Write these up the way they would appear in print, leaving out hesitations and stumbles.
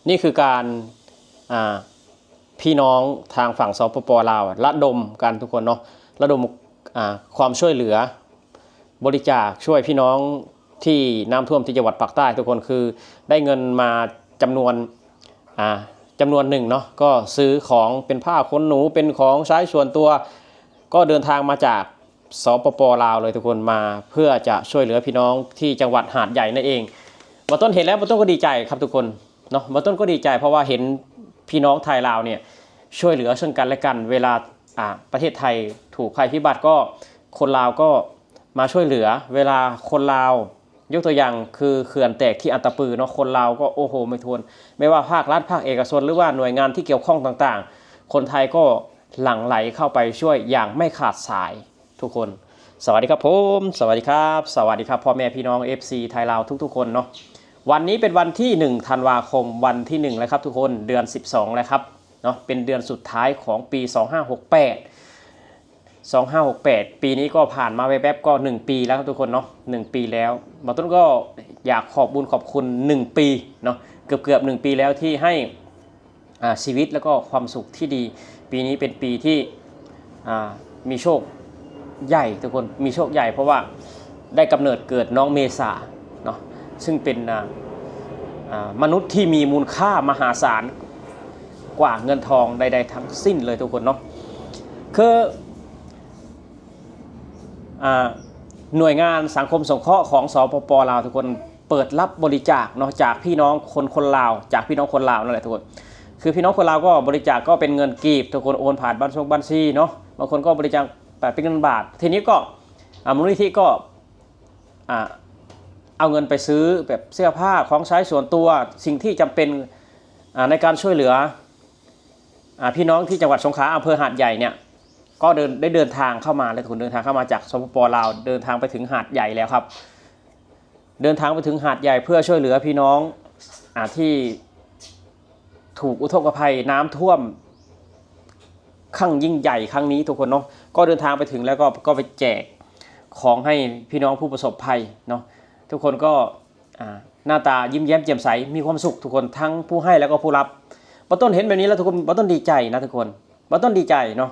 นี่คือการพี่น้องทางฝั่งสปป.ลาวระดมกันทุกคนเนาะระดมความช่วยเหลือบริจาคช่วยพี่น้องที่น้ำท่วมที่จังหวัดภาคใต้ทุกคนคือได้เงินมาจำนวนหนึ่งเนาะก็ซื้อของเป็นผ้าขนหนูเป็นของใช้ส่วนตัวก็เดินทางมาจากสปป.ลาวเลยทุกคนมาเพื่อจะช่วยเหลือพี่น้องที่จังหวัดหาดใหญ่นั่นเองมาต้นเห็นแล้วมาต้นก็ดีใจครับทุกคนเนาะมาต้นก็ดีใจเพราะว่าเห็นพี่น้องไทยลาวเนี่ยช่วยเหลือซึ่งกันและกันเวลาประเทศไทยถูกภัยพิบัติก็คนลาวก็มาช่วยเหลือเวลาคนลาวยกตัวอย่างคือเขื่อนแตกที่อัตตปือเนาะคนลาวก็โอ้โหไม่ทวนไม่ว่าภาครัฐภาคเอกชนหรือว่าหน่วยงานที่เกี่ยวข้องต่างๆคนไทยก็หลั่งไหลเข้าไปช่วยอย่างไม่ขาดสายทุกคนสวัสดีครับผมสวัสดีครับสวัสดีครับพ่อแม่พี่น้อง FC ไทยลาวทุกๆคนเนาะวันนี้เป็นวันที่1ธันวาคมวันที่1แล้วครับทุกคนเดือน12แล้วครับเนาะเป็นเดือนสุดท้ายของปี2568ปีนี้ก็ผ่านมาแวบๆก็1ปีแล้วครับทุกคนเนาะ1ปีแล้วมาต้นก็อยากขอบบุญขอบคุณ1ปีเนาะเกือบ1ปีแล้วที่ให้ชีวิตแล้วก็ความสุขที่ดีปีนี้เป็นปีที่มีโชคใหญ่ทุกคนมีโชคใหญ่เพราะว่าได้กำเนิดเกิดน้องเมษาเนาะซึ่งเป็นมนุษย์ที่มีมูลค่ามหาศาลกว่าเงินทองใดๆทั้งสิ้นเลยทุกคนเนาะคือหน่วยงานสังคมสงเคราะห์ของสปป.ลาวทุกคนเปิดรับบริจาคเนาะจากพี่น้องคนลาวจากพี่น้องคนลาวนั่นแหละทุกคนคือพี่น้องคนลาวก็บริจาคก็เป็นเงินกีบทุกคนโอนผ่านบัญชีเนาะบางคนก็บริจาคเป็นเงินบาททีนี้ก็มูลนิธิก็เอาเงินไปซื้อแบบเสื้อผ้าของใช้ส่วนตัวสิ่งที่จำเป็นในการช่วยเหลือพี่น้องที่จังหวัดสงขลาอำเภอหาดใหญ่เนี่ยก็ได้เดินทางเข้ามาและทุนเดินทางเข้ามาจากสปป.ลาวเดินทางไปถึงหาดใหญ่แล้วครับเดินทางไปถึงหาดใหญ่เพื่อช่วยเหลือพี่น้องที่ถูกอุทกภัยน้ำท่วมครั้งยิ่งใหญ่ครั้งนี้ทุกคนเนาะก็เดินทางไปถึงแล้วก็ไปแจกของให้พี่น้องผู้ประสบภัยเนาะทุกคนก็หน้าตายิ้มแย้มแจ่มใสมีความสุขทุกคนทั้งผู้ให้แล้วก็ผู้รับป้าต้นเห็นแบบนี้แล้วทุกคนป้าต้นดีใจนะทุกคนป้าต้นดีใจเนาะ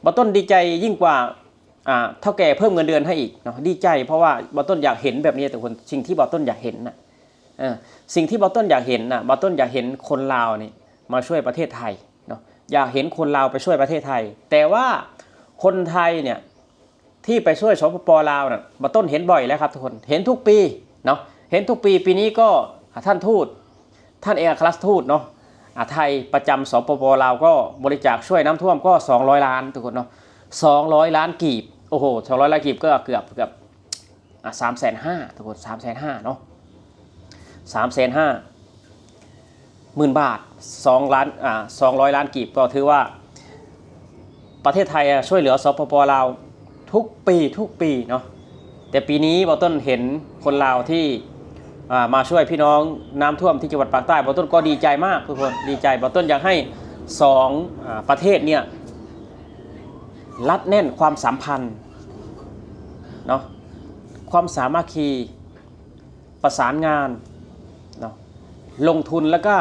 ป้าต้นดีใจยิ่งกว่าเท่าแก่เพิ่มเงินเดือนให้อีกเนาะดีใจเพราะว่าป้าต้นอยากเห็นแบบนี้ทุกคนสิ่งที่ป้าต้นอยากเห็นนะสิ่งที่ป้าต้นอยากเห็นนะป้าต้นอยากเห็นคนลาวนี่มาช่วยประเทศไทยเนาะอยากเห็นคนลาวไปช่วยประเทศไทยแต่ว่าคนไทยเนี่ยที่ไปช่วยสปป.ลาวน่ะป้าต้นเห็นบ่อยแล้วครับทุกคนเห็นทุกปีเนาะเห็นทุกปีปีนี้ก็ท่านทูตท่านเอกอัครราชทูตเนาะไทยประจำสปป.ลาวก็บริจาคช่วยน้ำท่วมก็200 ล้านทุกคนเนาะ200 ล้านกีบโอ้โห200 ล้านกีบก็เกือบ350,000ทุกคน350,000เนาะ350,000 บาท2 ล้าน200 ล้านกีบก็ถือว่าประเทศไทยช่วยเหลือสปป.ลาวทุกปีเนาะแต่ปีนี้บอต้นเห็นคนลาวที่มาช่วยพี่น้องน้ำท่วมที่จังหวัดภาคใต้บอต้นก็ดีใจมากทุกคนดีใจบอต้นอยากให้ประเทศเนี่ยรัดแน่นความสัมพันธ์เนาะความสามัคคีประสานงานเนาะลงทุนแล้วก็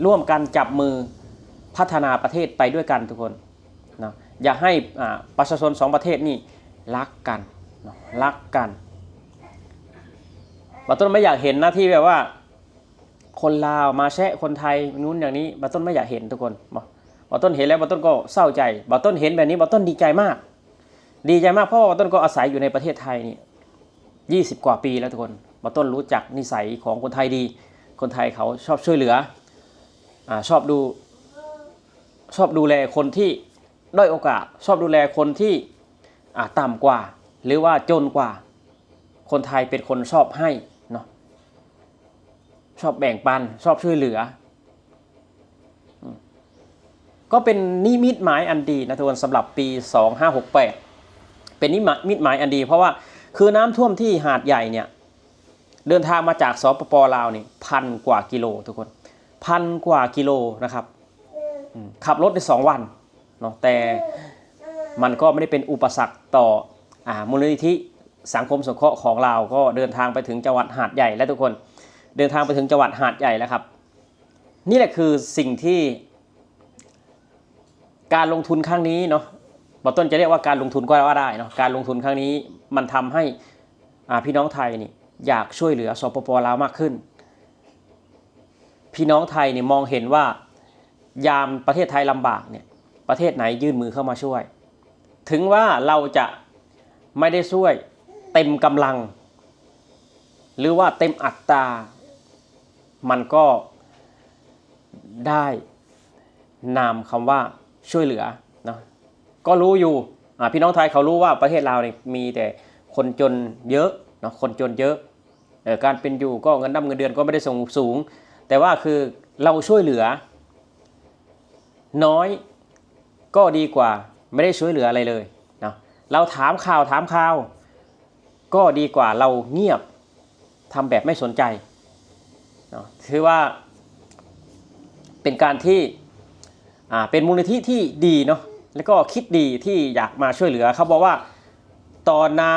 ร่วมกันจับมือพัฒนาประเทศไปด้วยกันทุกคนเนาะอยากให้ประชาชน2 ประเทศนี่รักกันเนาะรักกันบาต้นไม่อยากเห็นนะที่แบบว่าคนลาวมาแชะคนไทยนู้นอย่างนี้บาต้นไม่อยากเห็นทุกคนบาต้นเห็นแล้วบาต้นก็เศร้าใจบาต้นเห็นแบบนี้บาต้นดีใจมากเพราะว่าบาต้นก็อาศัยอยู่ในประเทศไทยนี่20 กว่าปีแล้วทุกคนบาต้นรู้จักนิสัยของคนไทยดีคนไทยเขาชอบช่วยเหลือชอบดูแลคนที่ด้อยโอกาสชอบดูแลคนที่ต่ำกว่าหรือว่าจนกว่าคนไทยเป็นคนชอบให้เนาะชอบแบ่งปันชอบช่วยเหลือก็เป็นนิมิตหมายอันดีนะทุกคนสำหรับปี2568เป็นนิมิตหมายอันดีเพราะว่าคือน้ำท่วมที่หาดใหญ่เนี่ยเดินทางมาจากสปป.ลาวนี่1,000 กว่ากิโลทุกคน1,000 กว่ากิโลนะครับขับรถใน2 วันเนาะแต่มันก็ไม่ได้เป็นอุปสรรคต่อมูลนิธิสังคมสงเคราะห์ของเราก็เดินทางไปถึงจังหวัดหาดใหญ่และทุกคน เดินทางไปถึงจังหวัดหาดใหญ่แล้วครับนี่แหละคือสิ่งที่การลงทุนครั้งนี้เนาะบอต้นจะเรียกว่าการลงทุนก็ว่าได้เนาะการลงทุนครั้งนี้มันทำให้พี่น้องไทยนี่อยากช่วยเหลือสปป.ลาวมากขึ้นพี่น้องไทยนี่มองเห็นว่ายามประเทศไทยลำบากเนี่ยประเทศไหนยื่นมือเข้ามาช่วยถึงว่าเราจะไม่ได้ช่วยเต็มกำลังหรือว่าเต็มอัตรามันก็ได้นามคำว่าช่วยเหลือเนาะก็รู้อยู่พี่น้องไทยเขารู้ว่าประเทศเราเนี่ยมีแต่คนจนเยอะเนาะคนจนเยอะการเป็นอยู่ก็เงินเดือนก็ไม่ได้สูงแต่ว่าคือเราช่วยเหลือน้อยก็ดีกว่าไม่ได้ช่วยเหลืออะไรเลยเนาะเราถามข่าวก็ดีกว่าเราเงียบทำแบบไม่สนใจเนาะถือว่าเป็นการที่เป็นมูลนิธิที่ดีเนาะแล้วก็คิดดีที่อยากมาช่วยเหลือเขาบอกว่าตอนน้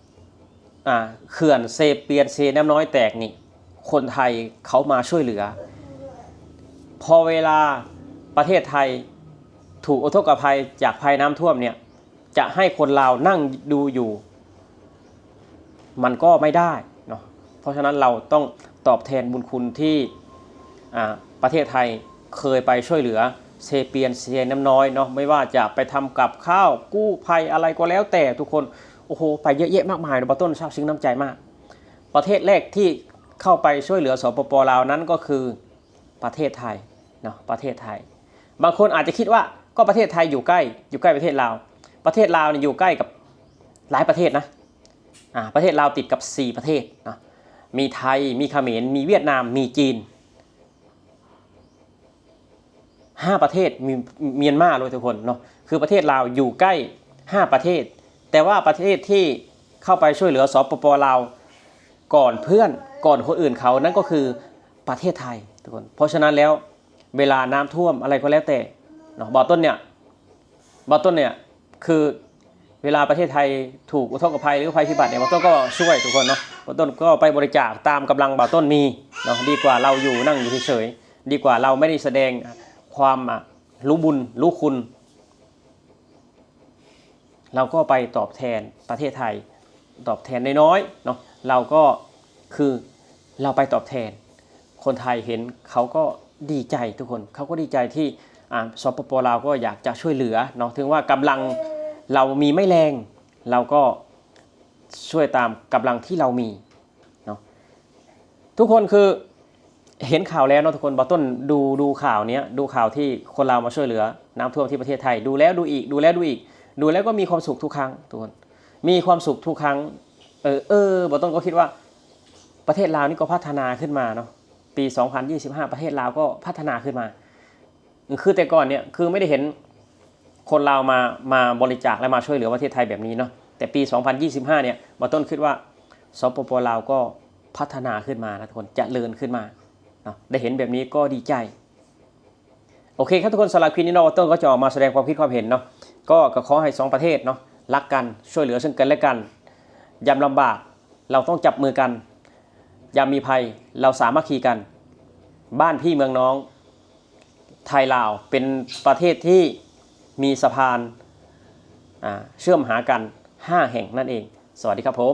ำเขื่อนเซเปียนเซน้ำน้อยแตกนี่คนไทยเขามาช่วยเหลือพอเวลาประเทศไทยถูกอุทกภัยจากภัยน้ำท่วมเนี่ยจะให้คนลาวนั่งดูอยู่มันก็ไม่ได้เนาะเพราะฉะนั้นเราต้องตอบแทนบุญคุณที่ประเทศไทยเคยไปช่วยเหลือเซเปียนเซน้ำน้อยเนาะไม่ว่าจะไปทำกับข้าวกู้ภัยอะไรก็แล้วแต่ทุกคนโอ้โหไปเยอะแยะมากมายนะต้นซาบซึ้งน้ำใจมากประเทศแรกที่เข้าไปช่วยเหลือสปป.ลาวนั้นก็คือประเทศไทยเนาะประเทศไทยบางคนอาจจะคิดว่าก็ประเทศไทยอยู่ใกล้ประเทศลาวเนี่ยอยู่ใกล้กับหลายประเทศนะประเทศลาวติดกับ4ประเทศนะมีไทยมีเขมรมีเวียดนามมีจีน5ประเทศมีเมียนมาเลยทุกคนเนาะคือประเทศลาวอยู่ใกล้5ประเทศแต่ว่าประเทศที่เข้าไปช่วยเหลือสปป.ลาวก่อนเพื่อนก่อนคนอื่นเขานั่นก็คือประเทศไทยทุกคนเพราะฉะนั้นแล้วเวลาน้ำท่วมอะไรก็แล้วแต่เนาะบอต้นเนี่ยคือเวลาประเทศไทยถูกอุทกภัยหรือภัยพิบัติเนี่ยบอต้นก็ช่วยทุกคนเนาะบอต้นก็ไปบริจาคตามกำลังบอต้นมีเนาะดีกว่าเราอยู่นั่งอยู่เฉยๆดีกว่าเราไม่ได้แสดงความรู้บุญรู้คุณเราก็ไปตอบแทนประเทศไทยตอบแทนน้อยๆเนาะเราก็คือเราไปตอบแทนคนไทยเห็นเขาก็ดีใจทุกคนเขาก็ดีใจที่สปป.ลาวก็อยากจะช่วยเหลือเนาะถึงว่ากำลังเรามีไม่แรงเราก็ช่วยตามกำลังที่เรามีเนาะทุกคนคือเห็นข่าวแล้วเนาะทุกคนบอต้นดูข่าวนี้ดูข่าวที่คนเรามาช่วยเหลือน้ำท่วมที่ประเทศไทยดูแล้วดูอีกดูแล้วก็มีความสุขทุกครั้งทุกคนมีความสุขทุกครั้งบอต้นก็คิดว่าประเทศลาวนี่ก็พัฒนาขึ้นมาเนาะปี2025ประเทศลาวก็พัฒนาขึ้นมาคือแต่ก่อนเนี่ยคือไม่ได้เห็นคนลาวมาบริจาคและมาช่วยเหลือประเทศไทยแบบนี้เนาะแต่ปี2025เนี่ยบอต้นคิดว่าสปป.ลาวก็พัฒนาขึ้นมานะทุกคนเจริญขึ้นมาได้เห็นแบบนี้ก็ดีใจโอเคครับทุกคนสำหรับคลิปนี้เนาะต้นก็จะออกมาแสดงความคิดความเห็นเนาะก็ขอให้2ประเทศเนาะรักกันช่วยเหลือซึ่งกันและกันยามลำบากเราต้องจับมือกันยามมีภัยเราสามัคคีกันบ้านพี่เมืองน้องไทยลาวเป็นประเทศที่มีสะพานเชื่อมหากัน5แห่งนั่นเองสวัสดีครับผม